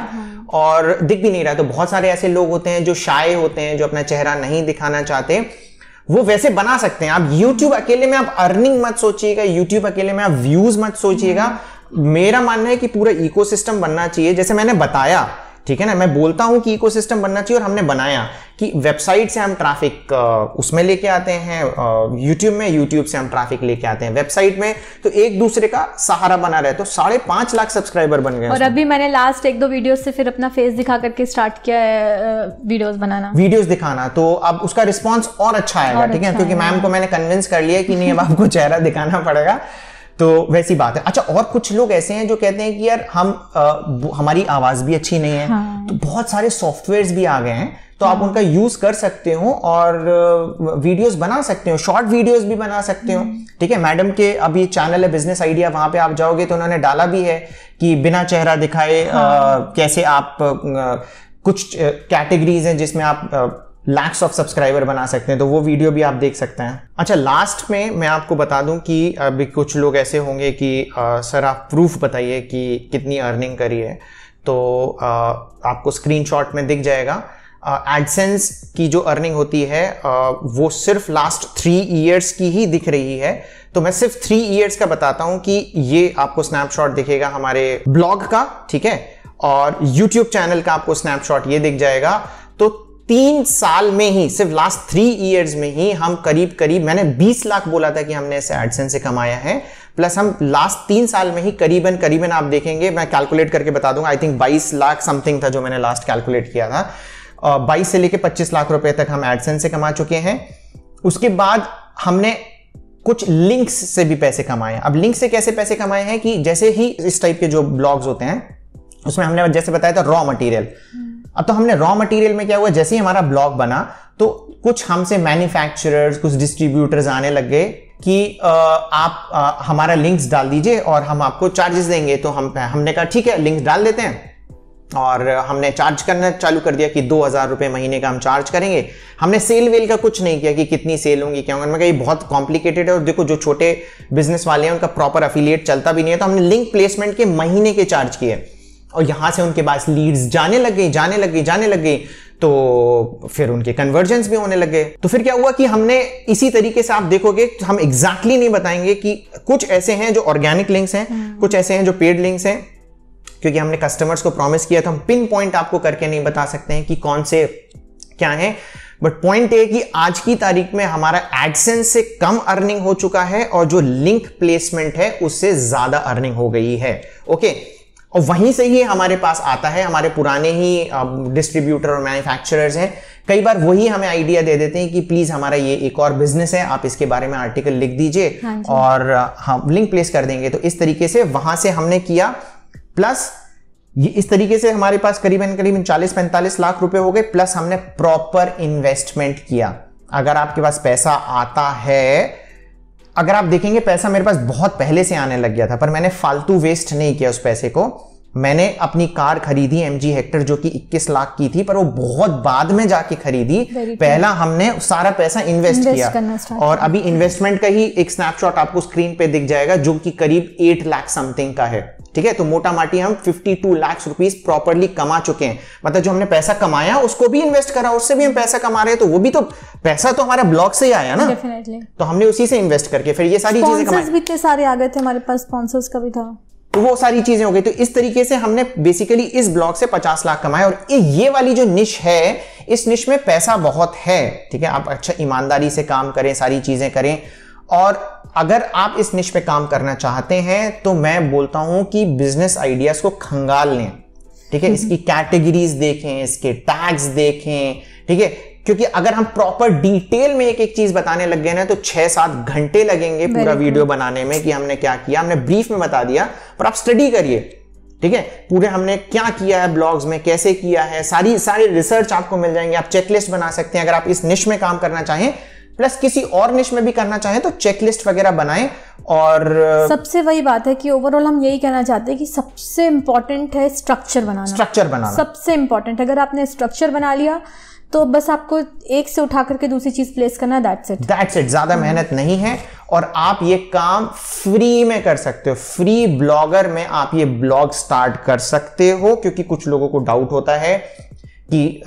और दिख भी नहीं रहा। तो बहुत सारे ऐसे लोग होते हैं जो शाय होते हैं, जो अपना चेहरा नहीं दिखाना चाहते, वो वैसे बना सकते हैं। आप YouTube अकेले में आप अर्निंग मत सोचिएगा, YouTube अकेले में आप व्यूज मत सोचिएगा। मेरा मानना है कि पूरा इकोसिस्टम बनना चाहिए, जैसे मैंने बताया, ठीक है ना, मैं बोलता हूं कि इकोसिस्टम बनना चाहिए, और हमने बनाया कि वेबसाइट से हम ट्रैफिक उसमें लेके आते हैं, यूट्यूब में, यूट्यूब से हम ट्रैफिक लेके आते हैं वेबसाइट में, तो एक दूसरे का सहारा बना रहे। तो 5.5 लाख सब्सक्राइबर बन गए। और अभी मैंने लास्ट 1-2 वीडियो से फिर अपना फेस दिखा करके स्टार्ट किया है वीडियोस बनाना, वीडियोस दिखाना, तो अब उसका रिस्पॉन्स और अच्छा आएगा, ठीक है, क्योंकि मैम को मैंने कन्विंस कर लिया कि नहीं अब आपको चेहरा दिखाना पड़ेगा, तो वैसी बात है। अच्छा, और कुछ लोग ऐसे हैं जो कहते हैं कि यार हमारी आवाज भी अच्छी नहीं है, तो बहुत सारे सॉफ्टवेयर्स भी आ गए हैं, तो आप उनका यूज कर सकते हो और वीडियोस बना सकते हो, शॉर्ट वीडियोस भी बना सकते हो, ठीक है। मैडम के अभी चैनल है बिजनेस आइडिया, वहां पे आप जाओगे तो उन्होंने डाला भी है कि बिना चेहरा दिखाए कैसे आप कुछ कैटेगरीज हैं जिसमें आप लैक्स ऑफ सब्सक्राइबर बना सकते हैं, तो वो वीडियो भी आप देख सकते हैं। अच्छा, लास्ट में मैं आपको बता दूं कि अभी कुछ लोग ऐसे होंगे कि सर आप प्रूफ बताइए कि कितनी अर्निंग करी है, तो आपको स्क्रीनशॉट में दिख जाएगा। एडसेंस की जो अर्निंग होती है वो सिर्फ लास्ट 3 ईयर्स की ही दिख रही है, तो मैं सिर्फ 3 ईयर्स का बताता हूं कि ये आपको स्नैपशॉट दिखेगा हमारे ब्लॉग का, ठीक है, और यूट्यूब चैनल का आपको स्नैपशॉट ये दिख जाएगा। तो 3 साल में ही, सिर्फ लास्ट 3 ईयर्स में ही हम करीब मैंने 20 लाख बोला था कि हमने इसे एडसेंस से कमाया है, प्लस हम लास्ट 3 साल में ही करीबन आप देखेंगे, मैं कैलकुलेट करके बता दूंगा, आई थिंक 22 लाख समथिंग था जो मैंने लास्ट कैलकुलेट किया था। 22 से लेके 25 लाख रुपए तक हम एडसेंस से कमा चुके हैं। उसके बाद हमने कुछ लिंक्स से भी पैसे कमाए। अब लिंक से कैसे पैसे कमाए हैं कि जैसे ही इस टाइप के जो ब्लॉग्स होते हैं उसमें हमने जैसे बताया था रॉ मटेरियल, अब तो हमने रॉ मटेरियल में क्या हुआ, जैसे ही हमारा ब्लॉग बना तो कुछ हमसे मैन्युफैक्चरर्स, कुछ डिस्ट्रीब्यूटर्स आने लग गए कि आप हमारा लिंक्स डाल दीजिए और हम आपको चार्जेस देंगे। तो हमने कहा ठीक है, लिंक्स डाल देते हैं, और हमने चार्ज करना चालू कर दिया कि 2,000 रुपये महीने का हम चार्ज करेंगे। हमने सेल वेल का कुछ नहीं किया कि कितनी सेल होंगी, क्या होंगे। मैं कहा ये बहुत कॉम्प्लिकेटेड है, और देखो जो छोटे बिजनेस वाले हैं उनका प्रॉपर एफिलिएट चलता भी नहीं है, तो हमने लिंक प्लेसमेंट के महीने के चार्ज किए, और यहां से उनके पास लीड्स जाने लग गई, तो फिर उनके कन्वर्जन्स भी होने लगे। तो फिर क्या हुआ कि हमने इसी तरीके से, आप देखोगे हम एग्जैक्टली नहीं बताएंगे कि कुछ ऐसे हैं जो ऑर्गेनिक लिंक्स हैं, कुछ ऐसे हैं जो पेड लिंक्स हैं, क्योंकि हमने कस्टमर्स को प्रॉमिस किया था। हम पिन पॉइंट आपको करके नहीं बता सकते हैं कि कौन से क्या हैं, बट पॉइंट ये कि आज की तारीख में हमारा एडसेंस से कम अर्निंग हो चुका है और जो लिंक प्लेसमेंट है उससे ज्यादा अर्निंग हो गई है। ओके, और वहीं से ही हमारे पास आता है, हमारे पुराने ही डिस्ट्रीब्यूटर और मैन्युफैक्चरर्स हैं, कई बार वही हमें आइडिया दे देते हैं कि प्लीज हमारा ये एक और बिजनेस है, आप इसके बारे में आर्टिकल लिख दीजिए और हम लिंक प्लेस कर देंगे। तो इस तरीके से वहां से हमने किया, प्लस ये इस तरीके से हमारे पास करीबन 40-45 लाख रुपए हो गए, प्लस हमने प्रॉपर इन्वेस्टमेंट किया। अगर आपके पास पैसा आता है, अगर आप देखेंगे पैसा मेरे पास बहुत पहले से आने लग गया था, पर मैंने फालतू वेस्ट नहीं किया उस पैसे को। मैंने अपनी कार खरीदी MG हेक्टर जो कि 21 लाख की थी, पर वो बहुत बाद में जाके खरीदी। पहला हमने सारा पैसा इन्वेस्ट किया और अभी इन्वेस्टमेंट का ही एक स्नैपशॉट आपको स्क्रीन पे दिख जाएगा जो कि करीब 8 लाख समथिंग का है। ठीक है, तो मोटा माटी हम 52 लाख रुपीस प्रॉपरली कमा चुके हैं। मतलब जो हमने पैसा कमाया उसको भी इन्वेस्ट करा, उससे भी हम पैसा कमा रहे हैं, तो वो भी तो पैसा तो हमारा ब्लॉग से ही आया ना। डेफिनेटली। तो हमने उसी से इन्वेस्ट करके फिर ये सारी चीजें कमाई। भी इतने सारे आ गए थे हमारे पास, स्पॉन्सर्स का भी था, तो वो सारी चीजें हो गई। तो इस तरीके से हमने बेसिकली इस ब्लॉग से 50 लाख कमाए। और ये वाली जो निश है, इस निश में पैसा बहुत है। ठीक है, आप अच्छा ईमानदारी से काम करें, सारी चीजें करें, और अगर आप इस निश पे काम करना चाहते हैं तो मैं बोलता हूं कि बिजनेस आइडियाज को खंगाल लें। ठीक है, इसकी कैटेगरीज देखें, इसके टैग्स देखें। ठीक है, क्योंकि अगर हम प्रॉपर डिटेल में एक एक चीज बताने लग गए ना तो 6-7 घंटे लगेंगे पूरा वीडियो बनाने में कि हमने क्या किया। हमने ब्रीफ में बता दिया, पर आप स्टडी करिए। ठीक है, पूरे हमने क्या किया है ब्लॉग्स में, कैसे किया है, सारी रिसर्च आपको मिल जाएंगे। आप चेकलिस्ट बना सकते हैं अगर आप इस निश में काम करना चाहें, प्लस किसी और निश में भी करना चाहें तो चेकलिस्ट वगैरह बनाएं। और सबसे वही बात है कि ओवरऑल हम यही कहना चाहते हैं कि सबसे इंपॉर्टेंट है स्ट्रक्चर बनाना। सबसे इंपॉर्टेंट, अगर आपने स्ट्रक्चर बना लिया तो बस आपको एक से उठा करके दूसरी चीज प्लेस करना, दैट्स इट। ज्यादा मेहनत नहीं है और आप ये काम फ्री में कर सकते हो। फ्री ब्लॉगर में आप ये ब्लॉग स्टार्ट कर सकते हो, क्योंकि कुछ लोगों को डाउट होता है कि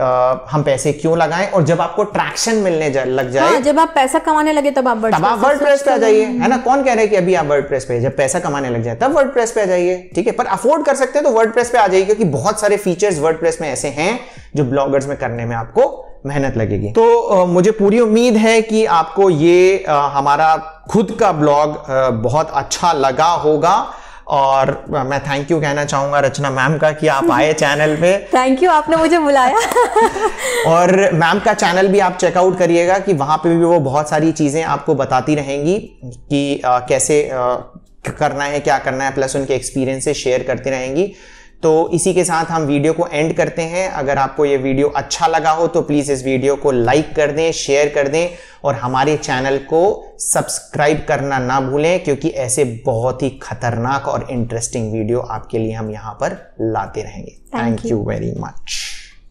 हम पैसे क्यों लगाएं, और जब आपको ट्रैक्शन मिलने लग जाए, हाँ, जब आप पैसा कमाने लगे तब आप वर्डप्रेस पे आ जाइए, है ना। कौन कह रहा है कि अभी आप वर्डप्रेस पे, जब पैसा कमाने लग जाए तब वर्डप्रेस पे आ जाइए। ठीक है, पर अफोर्ड कर सकते हैं तो वर्डप्रेस पे आ जाइए, क्योंकि बहुत सारे फीचर्स वर्डप्रेस में ऐसे हैं जो ब्लॉगर्स में करने में आपको मेहनत लगेगी। तो मुझे पूरी उम्मीद है कि आपको ये हमारा खुद का ब्लॉग बहुत अच्छा लगा होगा। और मैं थैंक यू कहना चाहूंगा रचना मैम का कि आप आए चैनल पे। थैंक यू, आपने मुझे बुलाया। और मैम का चैनल भी आप चेकआउट करिएगा कि वहां पे भी वो बहुत सारी चीजें आपको बताती रहेंगी कि कैसे करना है, क्या करना है, प्लस उनके एक्सपीरियंस से शेयर करती रहेंगी। तो इसी के साथ हम वीडियो को एंड करते हैं। अगर आपको ये वीडियो अच्छा लगा हो तो प्लीज इस वीडियो को लाइक कर दें, शेयर कर दें और हमारे चैनल को सब्सक्राइब करना ना भूलें, क्योंकि ऐसे बहुत ही खतरनाक और इंटरेस्टिंग वीडियो आपके लिए हम यहां पर लाते रहेंगे। Thank you very much.